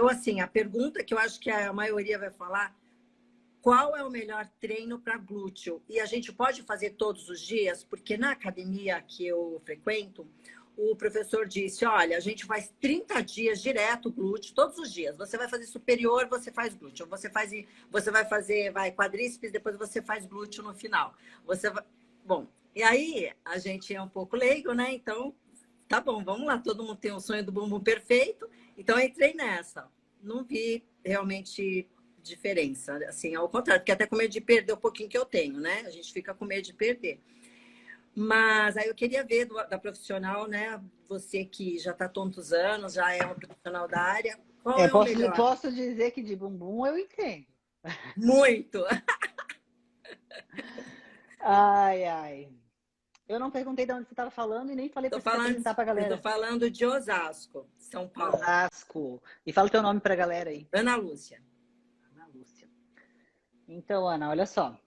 Assim, a pergunta que eu acho que a maioria vai falar, qual é o melhor treino para glúteo? E a gente pode fazer todos os dias? Porque na academia que eu frequento, o professor disse, olha, a gente faz 30 dias direto glúteo, todos os dias. Você vai fazer superior, você faz glúteo. Você vai fazer quadríceps, depois você faz glúteo no final. Bom, e aí a gente é um pouco leigo, né? Então, tá bom, vamos lá. Todo mundo tem um sonho do bumbum perfeito. Então, eu entrei nessa. Não vi realmente diferença, assim, ao contrário, porque até com medo de perder o pouquinho que eu tenho, né? A gente fica com medo de perder. Mas aí eu queria ver da profissional, né? Você que já está há tantos anos, já é uma profissional da área, qual é o melhor? Posso dizer que de bumbum eu entendo. Muito! Ai, ai. Eu não perguntei de onde você estava falando e nem falei para você apresentar para a Eu tô galera. falando de Osasco, São Paulo. Osasco. E fala o teu nome para a galera aí. Ana Lúcia. Ana Lúcia. Então, Ana, olha só.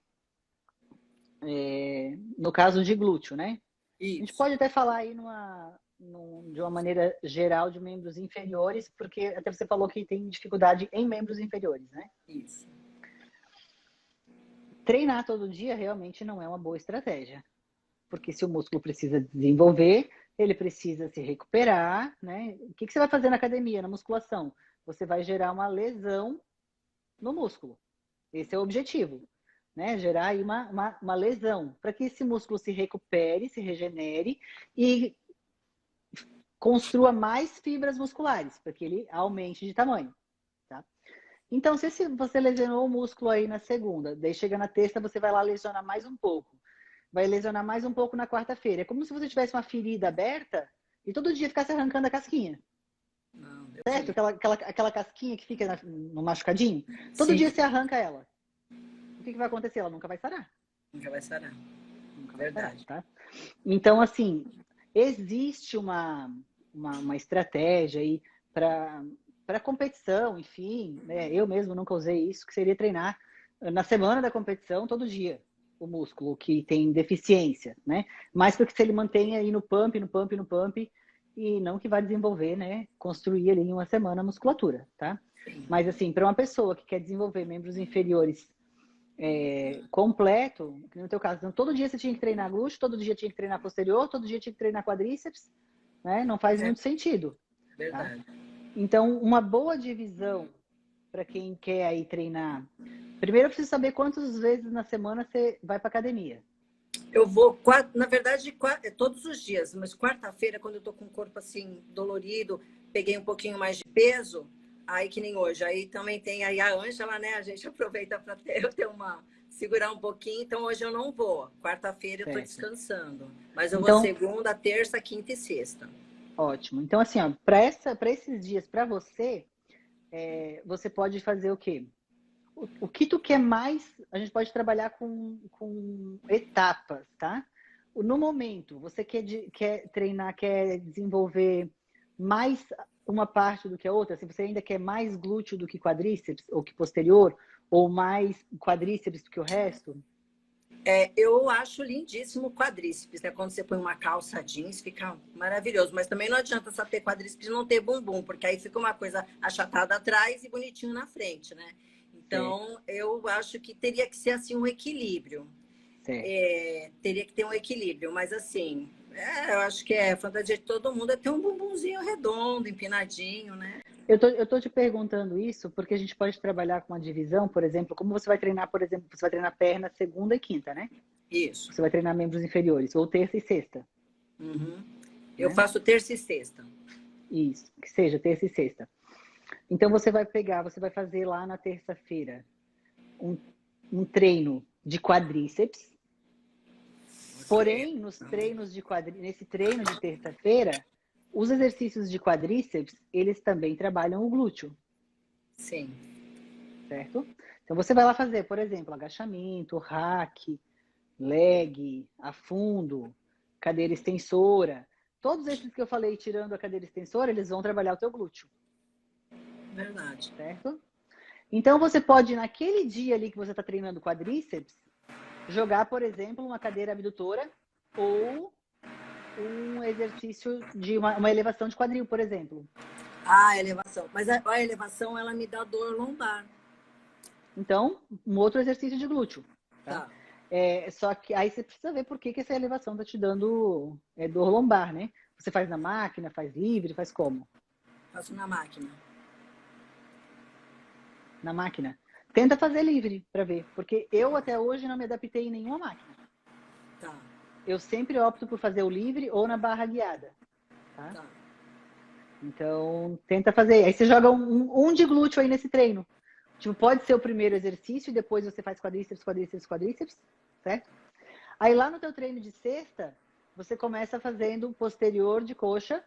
No caso de glúteo, né? A gente Isso. pode até falar aí de uma maneira geral de membros inferiores, porque até você falou que tem dificuldade em membros inferiores, né? Isso. Treinar todo dia realmente não é uma boa estratégia. Porque se o músculo precisa desenvolver, ele precisa se recuperar, né? O que você vai fazer na academia, na musculação? Você vai gerar uma lesão no músculo. Esse é o objetivo, né? Gerar aí uma lesão, para que esse músculo se recupere, se regenere e construa mais fibras musculares, para que ele aumente de tamanho, tá? Então, se você lesionou o músculo aí na segunda, daí chega na terça, você vai lá lesionar mais um pouco. Vai lesionar mais um pouco na quarta-feira. É como se você tivesse uma ferida aberta e todo dia ficasse arrancando a casquinha. Não, Certo? Aquela casquinha que fica no machucadinho. Todo dia sim, você arranca ela. O que vai acontecer? Ela nunca vai sarar. nunca vai sarar. Nunca vai sarar, Verdade. tá? Então, assim, existe uma estratégia aí para competição, enfim, né? Eu mesmo nunca usei isso, que seria treinar na semana da competição todo dia o músculo que tem deficiência, né? Mas porque se ele mantém aí no pump, e não que vai desenvolver, né? Construir ali em uma semana a musculatura, tá? Sim. Mas assim, para uma pessoa que quer desenvolver membros inferiores completo, que no teu caso, então, todo dia você tinha que treinar glúteo, todo dia tinha que treinar posterior, todo dia tinha que treinar quadríceps, né? Não faz muito sentido, tá? Verdade. Então, uma boa divisão para quem quer aí treinar. Primeiro, eu preciso saber quantas vezes na semana você vai para academia. Eu vou, na verdade, todos os dias, mas quarta-feira, quando eu tô com o corpo assim, dolorido, peguei um pouquinho mais de peso, aí que nem hoje. Aí também tem aí a Ângela, né? A gente aproveita para segurar um pouquinho. Então hoje eu não vou. Quarta-feira eu tô Certo. descansando. Mas eu vou Então, segunda, terça, quinta e sexta. ótimo. Então, assim, ó, para esses dias, para você, você pode fazer o quê? O que tu quer mais, a gente pode trabalhar com etapas, tá? No momento, você quer treinar, quer desenvolver mais uma parte do que a outra? Se você ainda quer mais glúteo do que quadríceps, ou que posterior, ou mais quadríceps do que o resto? Eu acho lindíssimo o quadríceps, né? Quando você põe uma calça jeans, fica maravilhoso. Mas também não adianta só ter quadríceps e não ter bumbum, porque aí fica uma coisa achatada atrás e bonitinho na frente, né? Certo, Então, eu acho que teria que ser assim um equilíbrio. certo. Teria que ter um equilíbrio, mas assim, eu acho que fantasia de todo mundo é ter um bumbumzinho redondo, empinadinho, né? Eu tô te perguntando isso porque a gente pode trabalhar com uma divisão, por exemplo, como você vai treinar, por exemplo, você vai treinar perna segunda e quinta, né? Isso. Você vai treinar membros inferiores, ou terça e sexta, Uhum. Eu né? faço terça e sexta. Isso, que seja terça e sexta. Então você vai pegar, você vai fazer lá na terça-feira um, um treino de quadríceps, Ok. porém nesse treino de terça-feira, os exercícios de quadríceps, eles também trabalham o glúteo, Sim. certo? Então você vai lá fazer, por exemplo, agachamento, hack, leg, afundo, cadeira extensora. Todos esses que eu falei, tirando a cadeira extensora, eles vão trabalhar o teu glúteo, Verdade. certo? Então você pode, naquele dia ali que você está treinando quadríceps, jogar, por exemplo, uma cadeira abdutora ou um exercício de uma elevação de quadril, por exemplo. Ah, elevação. Mas a elevação, ela me dá dor lombar. Então, um outro exercício de glúteo, tá? Tá. Só que aí você precisa ver por que que essa elevação tá te dando dor lombar, né? Você faz na máquina, faz livre, faz como? Faço na máquina. Na máquina. Tenta fazer livre para ver, porque eu até hoje não me adaptei em nenhuma máquina. Tá, Eu sempre opto por fazer o livre ou na barra guiada, tá? tá. Então, tenta fazer. Aí você joga um de glúteo aí nesse treino. Tipo, pode ser o primeiro exercício e depois você faz quadríceps, quadríceps, quadríceps, certo? Aí lá no teu treino de sexta, você começa fazendo posterior de coxa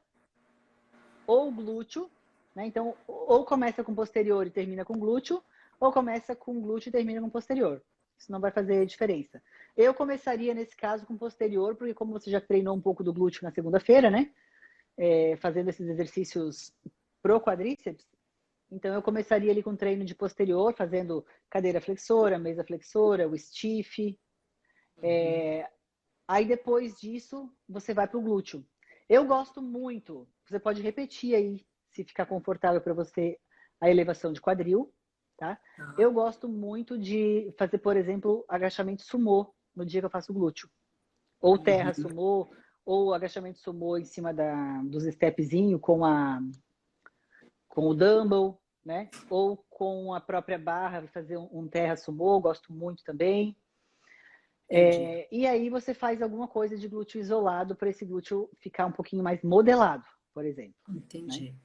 ou glúteo, né? Então, ou começa com posterior e termina com glúteo, ou começa com glúteo e termina com posterior. Isso não vai fazer diferença. Eu começaria nesse caso com posterior, porque como você já treinou um pouco do glúteo na segunda-feira, né? Fazendo esses exercícios pro quadríceps, então eu começaria ali com treino de posterior, fazendo cadeira flexora, mesa flexora, o stiff. Aí depois disso, você vai pro glúteo. Eu gosto muito, você pode repetir aí, se ficar confortável para você, a elevação de quadril, tá? Tá. Eu gosto muito de fazer, por exemplo, agachamento sumô no dia que eu faço glúteo. Ou terra Uhum. sumô, ou agachamento sumô em cima dos stepzinhos com o dumbbell, né? Ou com a própria barra, fazer um terra sumô, gosto muito também. Entendi. E aí você faz alguma coisa de glúteo isolado para esse glúteo ficar um pouquinho mais modelado, por exemplo, né? Entendi.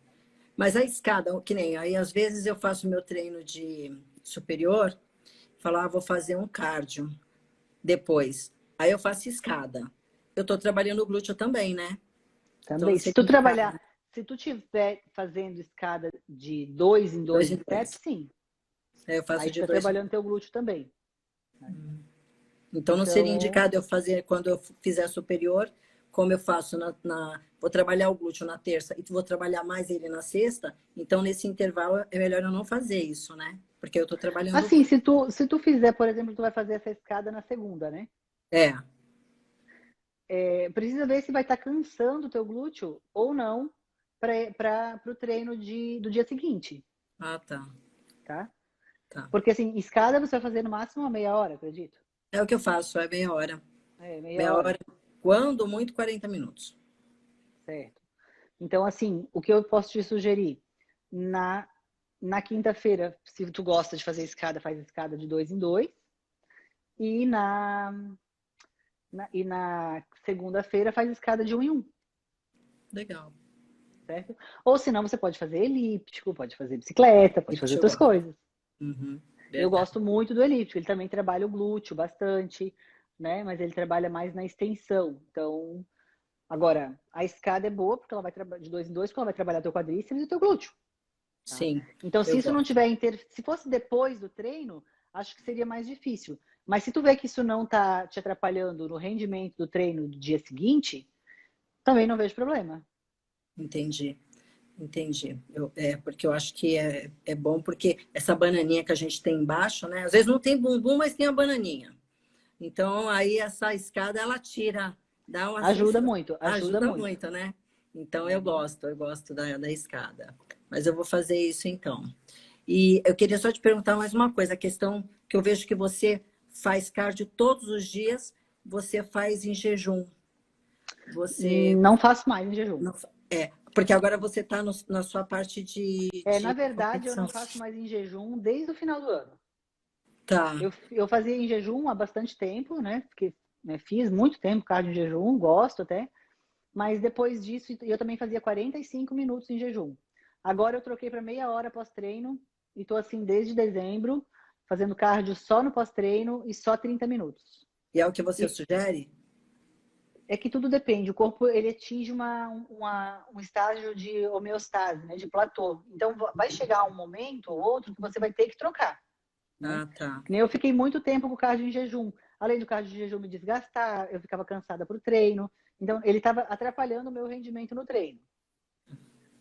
Mas a escada, que nem aí, às vezes eu faço meu treino de superior, falar, vou fazer um cardio depois. Aí eu faço escada. Eu tô trabalhando o glúteo também, né? Então não Também. Se seria tu indicado. trabalhar, se tu tiver fazendo escada de 2 em 2 Dois em steps, dois. sim. Aí eu faço Aí tu de tá dois em trabalhando teu glúteo também, né? Então, não seria Então, indicado eu fazer quando eu fizer superior, como eu faço vou trabalhar o glúteo na terça e vou trabalhar mais ele na sexta. Então, nesse intervalo, é melhor eu não fazer isso, né? Porque eu estou trabalhando o assim, glúteo. se tu fizer, por exemplo, tu vai fazer essa escada na segunda, né? É. Precisa ver se vai estar cansando o teu glúteo ou não para o treino do dia seguinte, Ah, tá. tá? Tá. Porque assim, escada você vai fazer no máximo uma meia hora, acredito. É o que eu faço, é meia hora. Meia Meia hora, hora, quando muito, 40 minutos. certo. Então, assim, o que eu posso te sugerir? Na, na quinta-feira, se tu gosta de fazer escada, faz escada de 2 em 2. E na segunda-feira faz escada de 1 em 1, Legal. certo? Ou senão você pode fazer elíptico, pode fazer bicicleta, pode fazer Isso eu outras gosto. coisas. Uhum, Eu verdade. gosto muito do elíptico, ele também trabalha o glúteo bastante, né? Mas ele trabalha mais na extensão. Então, agora, a escada é boa porque ela vai trabalhar de 2 em 2, porque ela vai trabalhar teu quadríceps e teu glúteo, tá? Sim, Então, se eu isso não gosto. tiver se fosse depois do treino, acho que seria mais difícil. Mas se tu vê que isso não tá te atrapalhando no rendimento do treino do dia seguinte, também não vejo problema. Entendi. Entendi. Porque eu acho que é bom, porque essa bananinha que a gente tem embaixo, né? Às vezes não tem bumbum, mas tem a bananinha. Então, aí essa escada, ela tira, dá uma Ajuda sensação, muito, ajuda ajuda muito. muito, né? Então, Uhum. eu gosto da escada. Mas eu vou fazer isso então. E eu queria só te perguntar mais uma coisa, a questão que eu vejo que você faz cardio todos os dias, você faz em jejum. Você Não faço mais em jejum. não, porque agora você está na sua parte Na de verdade, eu competição. não faço mais em jejum desde o final do ano. Tá. Eu fazia em jejum há bastante tempo, né? Porque fiz muito tempo cardio em jejum, gosto até. Mas depois disso, eu também fazia 45 minutos em jejum. Agora eu troquei para meia hora pós-treino e tô assim desde dezembro, fazendo cardio só no pós-treino e só 30 minutos. E é o que você E sugere? é que tudo depende. O corpo ele atinge um estágio de homeostase, né? De platô. Então vai chegar um momento ou outro que você vai ter que trocar, né? Ah, tá. Que nem eu fiquei muito tempo com o cardio em jejum. Além do cardio de jejum me desgastar, eu ficava cansada pro treino. Então, ele estava atrapalhando o meu rendimento no treino.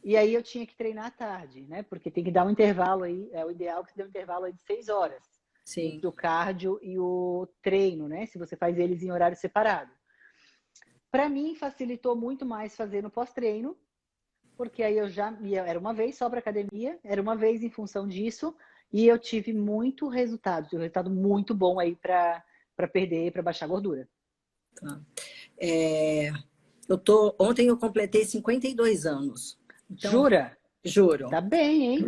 E aí eu tinha que treinar à tarde, né? Porque tem que dar um intervalo aí, é o ideal que você dê um intervalo aí de 6 horas Sim. entre o cardio e o treino, né? Se você faz eles em horário separado. Para mim, facilitou muito mais fazer no pós-treino, porque aí eu já ia, era uma vez só para academia, era uma vez em função disso, e eu tive muito resultado, tive um resultado muito bom aí para perder, para baixar a gordura. Tá. Ontem eu completei 52 anos. Então, Jura? juro. Tá bem, hein?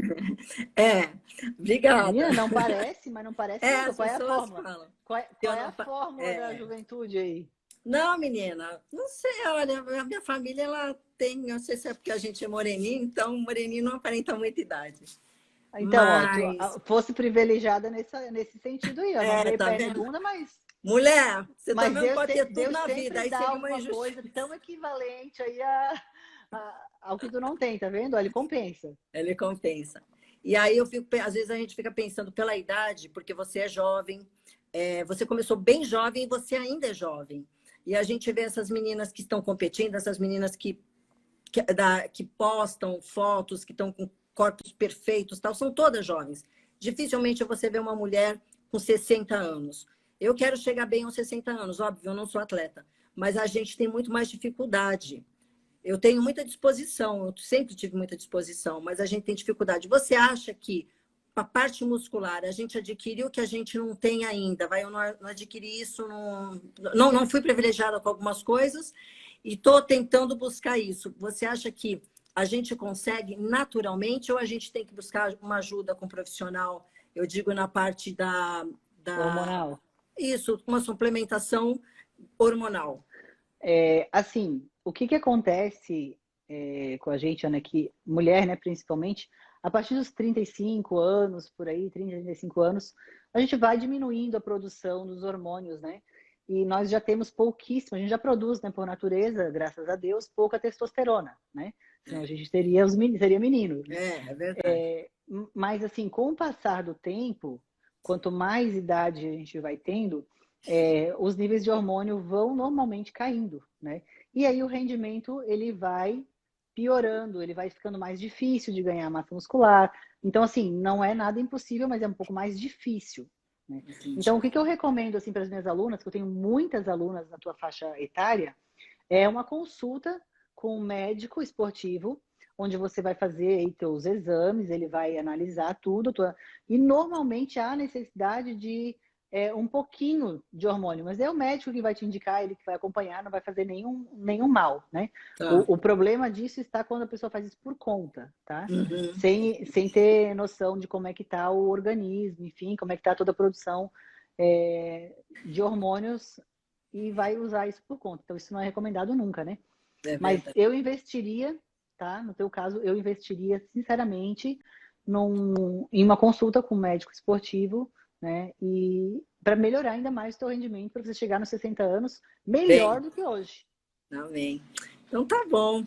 Obrigada. Menina, não parece, mas não parece nunca. As Qual é a pessoas fórmula? falam. Qual é a fórmula da juventude aí? Não, menina, não sei, olha, a minha família, ela tem, não sei se é porque a gente é moreninho, então moreninho não aparenta muita idade. Então, ó, Mas, fosse privilegiada nesse sentido aí, ó. Não tem tá perna e vendo? bunda, Mulher, você mas também não pode ter tudo Deus na vida, sempre aí dá seria uma alguma coisa injustiça. tão equivalente aí ao que tu não tem, tá vendo? Olha, ele compensa. Ele compensa. E aí às vezes a gente fica pensando pela idade, porque você é jovem, você começou bem jovem e você ainda é jovem. E a gente vê essas meninas que estão competindo, essas meninas que postam fotos, que estão com corpos perfeitos, tal, são todas jovens. Dificilmente você vê uma mulher com 60 anos. Eu quero chegar bem aos 60 anos, óbvio, eu não sou atleta, mas a gente tem muito mais dificuldade. Eu tenho muita disposição, eu sempre tive muita disposição, mas a gente tem dificuldade. Você acha que a parte muscular a gente adquiriu que a gente não tem ainda? Eu não adquiri isso, não fui privilegiada com algumas coisas e estou tentando buscar isso. Você acha que a gente consegue naturalmente ou a gente tem que buscar uma ajuda com um profissional? Eu digo na parte da Hormonal. isso, uma suplementação hormonal. Assim, o que acontece com a gente, Ana, que mulher, né, principalmente, a partir dos 35 anos, por aí, 30, 35 anos, a gente vai diminuindo a produção dos hormônios, né? E nós já temos pouquíssimo, a gente já produz, né, por natureza, graças a Deus, pouca testosterona, né? Senão a gente seria menino. Né? É verdade. Mas, assim, com o passar do tempo, quanto mais idade a gente vai tendo, os níveis de hormônio vão normalmente caindo, né? E aí o rendimento, ele vai piorando, ele vai ficando mais difícil de ganhar massa muscular. Então, assim, não é nada impossível, mas é um pouco mais difícil. Né? Então, o que eu recomendo assim, para as minhas alunas, que eu tenho muitas alunas na tua faixa etária, é uma consulta com um médico esportivo, onde você vai fazer aí teus exames, ele vai analisar tudo. E normalmente há necessidade de um pouquinho de hormônio, mas é o médico que vai te indicar, ele que vai acompanhar, não vai fazer nenhum mal, né? Tá. O problema disso está quando a pessoa faz isso por conta, tá? Uhum. Sem ter noção de como é que tá o organismo, enfim, como é que tá toda a produção de hormônios e vai usar isso por conta. Então, isso não é recomendado nunca, né? Mas eu investiria, tá? No teu caso, eu investiria, sinceramente, em uma consulta com um médico esportivo, né? E para melhorar ainda mais o teu rendimento, para você chegar nos 60 anos melhor do que hoje. Amém. Então tá bom.